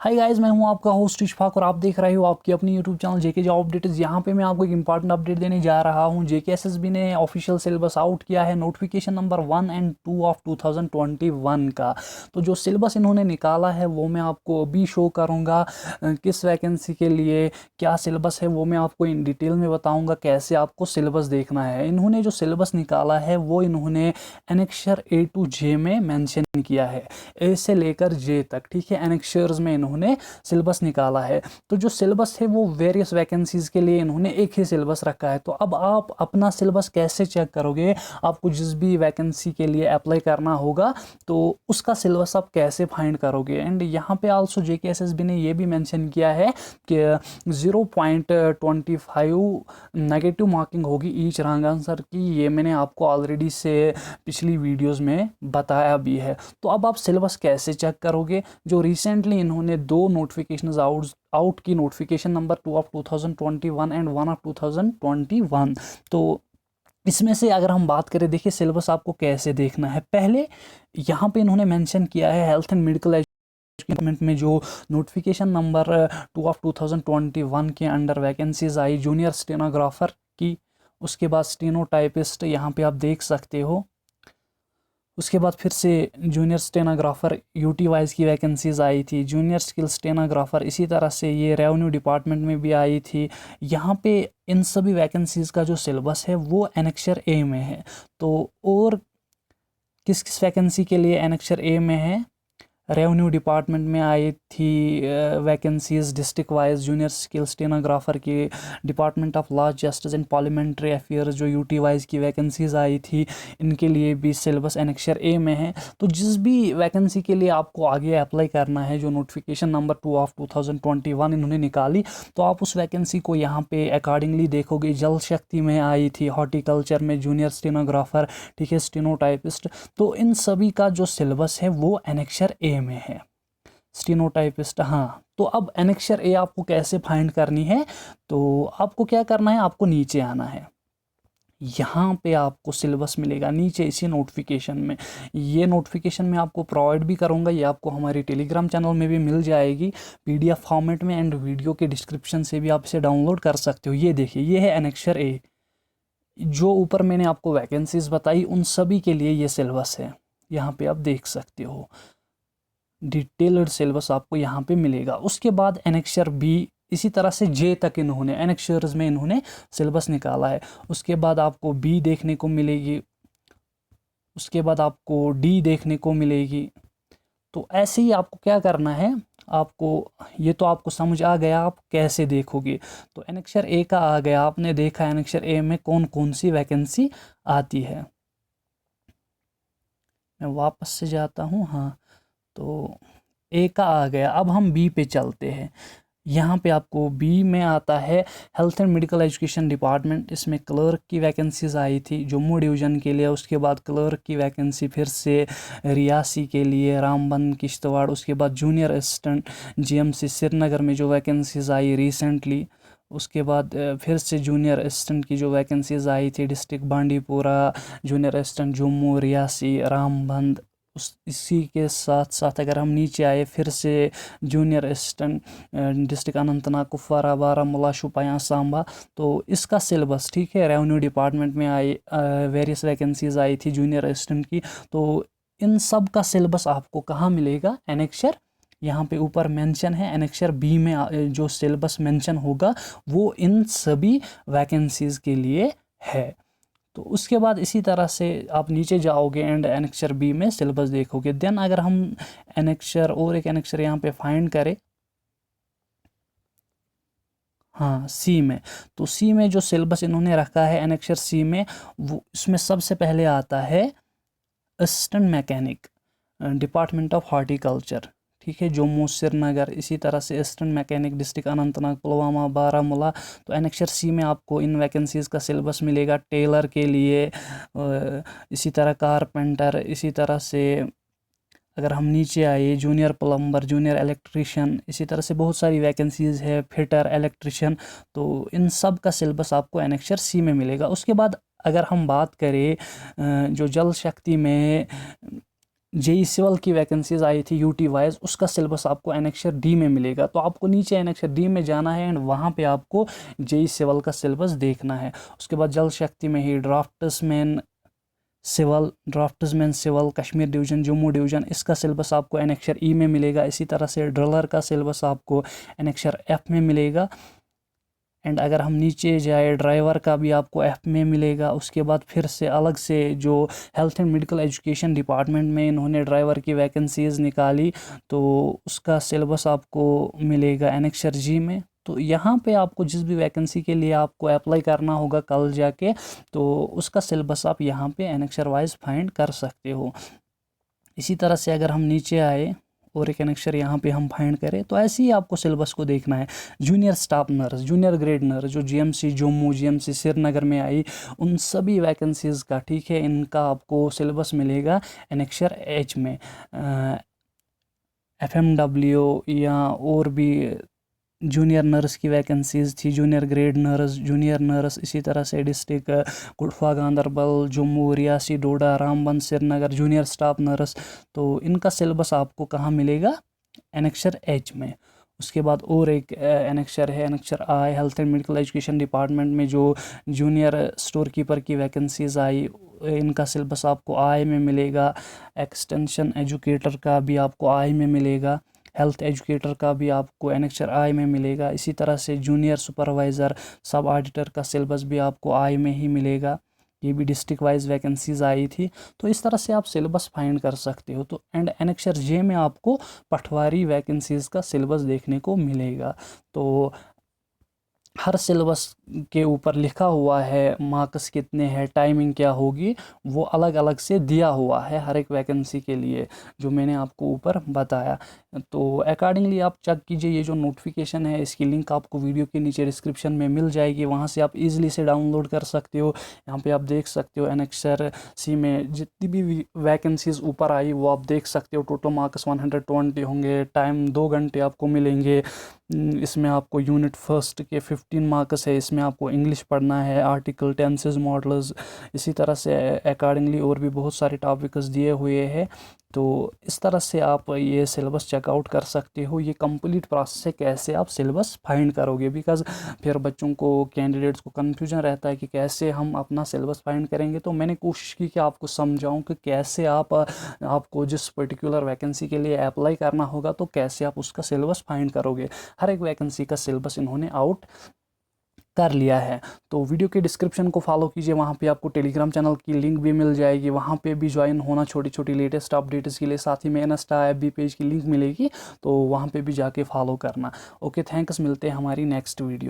Hi guys, मैं हूं आपका होस्ट इशफाक और आप देख रहे हो आपकी अपनी यूट्यूब चैनल जेके जॉब अपडेट्स। यहाँ पे मैं आपको एक इंपॉर्टेंट अपडेट देने जा रहा हूं। जेके एसएसबी ने ऑफिशियल सिलेबस आउट किया है, नोटिफिकेशन नंबर 1 एंड 2 ऑफ 2021 का। तो जो सिलेबस इन्होंने निकाला है वो मैं आपको अभी शो करूँगा। किस वैकेंसी के लिए क्या सिलेबस है वो मैं आपको इन डिटेल में बताऊँगा, कैसे आपको सिलेबस देखना है। इन्होंने जो सिलेबस निकाला है वो इन्होंने एनेक्शर A to J में मैंशन किया है, ए से लेकर जे तक। ठीक है, एनेक्शर्स में इन्होंने सिलेबस निकाला है। तो जो सिलेबस है वो वेरियस वैकेंसीज के लिए इन्होंने एक ही सिलेबस रखा है। तो अब आप अपना सिलेबस कैसे चेक करोगे? आपको जिस भी वैकेंसी के लिए अप्लाई करना होगा तो उसका सिलेबस आप कैसे फाइंड करोगे? एंड यहाँ पे आल्सो जेकेएसएसबी ने ये भी मेंशन किया है कि 0.25 नेगेटिव मार्किंग होगी ईच रॉन्ग आंसर की। ये मैंने आपको ऑलरेडी से पिछली वीडियोस में बताया भी है। तो अब आप सिलेबस कैसे चेक करोगे? जो रिसेंटली इन्होंने दो नोटिफिकेशंस आउट की, notification number 2 of 2021 and 1 of 2021। तो इसमें से अगर हम बात करें, देखिए सिलेबस आपको कैसे देखना है। पहले यहाँ पे इन्होंने मेंशन किया है हेल्थ एंड मेडिकल एजुकेशन में जो नोटिफिकेशन नंबर 2 ऑफ 2021 के अंडर वैकेंसीज आई जूनियर स्टेनोग्राफर की, उसके बाद स्टेनोटाइपिस्ट यहाँ पे आप देख सकते हो। उसके बाद फिर से जूनियर स्टेनोग्राफर यूटी वाइज की वैकेंसीज आई थी, जूनियर स्किल स्टेनोग्राफर इसी तरह से ये रेवेन्यू डिपार्टमेंट में भी आई थी। यहाँ पे इन सभी वैकेंसीज का जो सिलेबस है वो एनेक्शर ए में है। तो और किस किस वैकेंसी के लिए एनेक्शर ए में है? रेवेन्यू डिपार्टमेंट में आई थी vacancies district wise junior skill stenographer की, department of law justice and parliamentary affairs जो यूटी वाइज की वैकेंसीज आई थी, इनके लिए भी सिलेबस एनेक्शर ए में है। तो जिस भी वैकेंसी के लिए आपको आगे अप्लाई करना है, जो नोटिफिकेशन नंबर 2 ऑफ 2021 इन्होंने निकाली, तो आप उस वैकेंसी को यहाँ पे अकॉर्डिंगली देखोगे। जल शक्ति में आई थी, हॉर्टिकल्चर में जूनियर स्टेनोग्राफर, ठीक है, स्टेनोटाइपिस्ट। तो इन सभी का जो सिलेबस है वो एनेक्शर ए में है। स्टेनोटाइपिस्ट, हाँ। तो अब एनेक्शर ए आपको कैसे फाइंड करनी है? तो आपको क्या करना है, आपको नीचे आना है। यहाँ पे आपको सिलेबस मिलेगा नीचे इसी नोटिफिकेशन में। ये नोटिफिकेशन मैं आपको प्रोवाइड भी करूँगा, ये आपको हमारी टेलीग्राम चैनल में भी मिल जाएगी PDF फॉर्मेट में, एंड वीडियो के डिस्क्रिप्शन से भी आप इसे डाउनलोड कर सकते हो। ये देखिए, ये है एनेक्शर ए। जो ऊपर मैंने आपको वैकेंसीज बताई उन सभी के लिए ये सिलेबस है। यहाँ पे आप देख सकते हो, डिटेल्ड सिलेबस आपको यहाँ पे मिलेगा। उसके बाद एनेक्शर बी, इसी तरह से जे तक इन्होंने एनेक्शर्स में इन्होंने सिलेबस निकाला है। उसके बाद आपको बी देखने को मिलेगी, उसके बाद आपको डी देखने को मिलेगी। तो ऐसे ही आपको क्या करना है, आपको ये तो आपको समझ आ गया आप कैसे देखोगे। तो एनेक्शर ए का आ गया, आपने देखा एनेक्शर ए में कौन कौन सी वैकेंसी आती है। मैं वापस से जाता हूँ, हाँ। तो ए का आ गया, अब हम बी पे चलते हैं। यहाँ पे आपको बी में आता है health and medical education department. इसमें क्लर्क की वैकेंसीज आई थी जम्मू डिवीज़न के लिए। उसके बाद क्लर्क की वैकेंसी फिर से रियासी के लिए, रामबन किश्तवाड़। उसके बाद जूनियर असिस्टेंट GMC श्रीनगर में जो वैकेंसीज आई रिसेंटली। उसके बाद फिर से जूनियर असिस्टेंट की जो वैकेंसीज आई थी district Bandipora, junior assistant Jammu, Reasi, Ramban. इसी के साथ साथ अगर हम नीचे आए, फिर से junior assistant district Anantnag, Kupwara, Baramulla, Shopian, Samba. तो इसका सिलेबस, ठीक है, रेवेन्यू डिपार्टमेंट में आई वेरियस वैकेंसीज आई थी जूनियर असिस्टेंट की। तो इन सब का सिलेबस आपको कहाँ मिलेगा? एनेक्शर, यहाँ पे ऊपर मेंशन है एनेक्शर बी में जो सिलेबस मेंशन होगा वो इन सभी वैकेंसीज के लिए है। तो उसके बाद इसी तरह से आप नीचे जाओगे एंड एनेक्शर बी में सिलेबस देखोगे। देन अगर हम एनेक्शर और एक एनेक्शर यहाँ पे फाइंड करें, हाँ, सी में। तो सी में जो सिलेबस इन्होंने रखा है एनेक्शर सी में, वो इसमें सबसे पहले आता है assistant mechanic, department of horticulture, ठीक है, जम्मू श्रीनगर। इसी तरह से assistant mechanic district Anantnag, Pulwama, Baramulla. तो एनेक्शर सी में आपको इन वैकेंसीज़ का सिलेबस मिलेगा टेलर के लिए, इसी तरह कारपेंटर। इसी तरह से अगर हम नीचे आए, जूनियर प्लम्बर, जूनियर इलेक्ट्रिशियन, इसी तरह से बहुत सारी वैकेंसीज़ है, फिटर, इलेक्ट्रिशियन। तो इन सब का सिलेबस आपको एनेक्शर सी में मिलेगा। उसके बाद अगर हम बात करें जो जल शक्ति में जेई सिविल की वैकेंसीज आई थी यूटी वाइज, उसका सिलेबस आपको एनेक्सर डी में मिलेगा। तो आपको नीचे एनेक्सर डी में जाना है एंड वहाँ पे आपको जेई सिविल का सिलेबस देखना है। उसके बाद जल शक्ति में ही draftsman civil Kashmir division Jammu division, इसका सिलेबस आपको एनेक्सर ई में मिलेगा। इसी तरह से ड्रिलर का सिलेबस आपको एनेक्सर एफ में मिलेगा। एंड अगर हम नीचे जाए ड्राइवर का भी आपको एफ में मिलेगा। उसके बाद फिर से अलग से जो health and medical education department में इन्होंने ड्राइवर की वैकेंसीज़ निकाली, तो उसका सिलेबस आपको मिलेगा एनेक्सर जी में। तो यहाँ पे आपको जिस भी वैकेंसी के लिए आपको अप्लाई करना होगा कल जाके, तो उसका सिलेबस आप यहाँ पे एनेक्सर वाइज फाइंड कर सकते हो। इसी तरह से अगर हम नीचे आए और एक एनेक्सर यहाँ पे हम फाइंड करें, तो ऐसे ही आपको सिलेबस को देखना है। Junior staff nurse, junior grade nurse जो जीएमसी जम्मू, जीएमसी श्रीनगर में आई, उन सभी वैकेंसीज़ का, ठीक है, इनका आपको सिलेबस मिलेगा एनेक्सर एच में। एफएमडब्ल्यू या और भी जूनियर नर्स की वैकेंसीज़ थी, junior grade nurse, junior nurse. इसी तरह से district Kathua Ganderbal, Jammu, Reasi, Doda, Ramban, Srinagar, junior staff nurse. तो इनका सिलेबस आपको कहाँ मिलेगा? एनेक्सर एच में। उसके बाद और एक एनेक्सर है, annexure I, health and medical education department में जो जूनियर स्टोर कीपर की वैकेंसीज़ आई, इनका सिलेबस आपको आई में मिलेगा। एक्सटेंशन एजुकेटर का भी आपको आई में मिलेगा। हेल्थ एजुकेटर का भी आपको एनेक्सर आई में मिलेगा। इसी तरह से जूनियर सुपरवाइज़र, सब ऑडिटर का सिलेबस भी आपको आई में ही मिलेगा। ये भी डिस्ट्रिक्ट वाइज वैकेंसीज़ आई थी। तो इस तरह से आप सिलेबस फाइंड कर सकते हो। तो एंड एनेक्सर जे में आपको पटवारी वैकेंसीज़ का सिलेबस देखने को मिलेगा। तो हर सिलेबस के ऊपर लिखा हुआ है मार्क्स कितने हैं, टाइमिंग क्या होगी, वो अलग अलग से दिया हुआ है हर एक वैकेंसी के लिए, जो मैंने आपको ऊपर बताया। तो अकॉर्डिंगली आप चेक कीजिए। ये जो नोटिफिकेशन है इसकी लिंक आपको वीडियो के नीचे डिस्क्रिप्शन में मिल जाएगी, वहाँ से आप इजीली से डाउनलोड कर सकते हो। यहाँ पे आप देख सकते हो एनेक्सर सी में जितनी भी वैकेंसीज़ ऊपर आई वो आप देख सकते हो। टोटल मार्क्स 120 होंगे, टाइम 2 घंटे आपको मिलेंगे। इसमें आपको यूनिट फर्स्ट के 15 मार्क्स है, इसमें आपको इंग्लिश पढ़ना है, आर्टिकल, टेंसेस, मॉडल्स, इसी तरह से अकॉर्डिंगली और भी बहुत सारे टॉपिक्स दिए हुए हैं। तो इस तरह से आप ये सिलेबस चेकआउट कर सकते हो। ये कंप्लीट प्रोसेस है कैसे आप सिलेबस फाइंड करोगे, बिकॉज़ फिर बच्चों को, कैंडिडेट्स को कन्फ्यूजन रहता है कि कैसे हम अपना सिलेबस फाइंड करेंगे। तो मैंने कोशिश की कि आपको समझाऊं कि कैसे आपको जिस पर्टिकुलर वैकेंसी के लिए अप्लाई करना होगा तो कैसे आप उसका सिलेबस फाइंड करोगे। हर एक वैकेंसी का सिलेबस इन्होंने आउट कर लिया है। तो वीडियो के डिस्क्रिप्शन को फॉलो कीजिए, वहाँ पे आपको टेलीग्राम चैनल की लिंक भी मिल जाएगी, वहाँ पे भी ज्वाइन होना छोटी छोटी लेटेस्ट अपडेट्स के लिए। साथ ही में इंस्टा एफबी पेज की लिंक मिलेगी, तो वहाँ पे भी जाके फॉलो करना। ओके, थैंक्स, मिलते हैं हमारी नेक्स्ट वीडियो।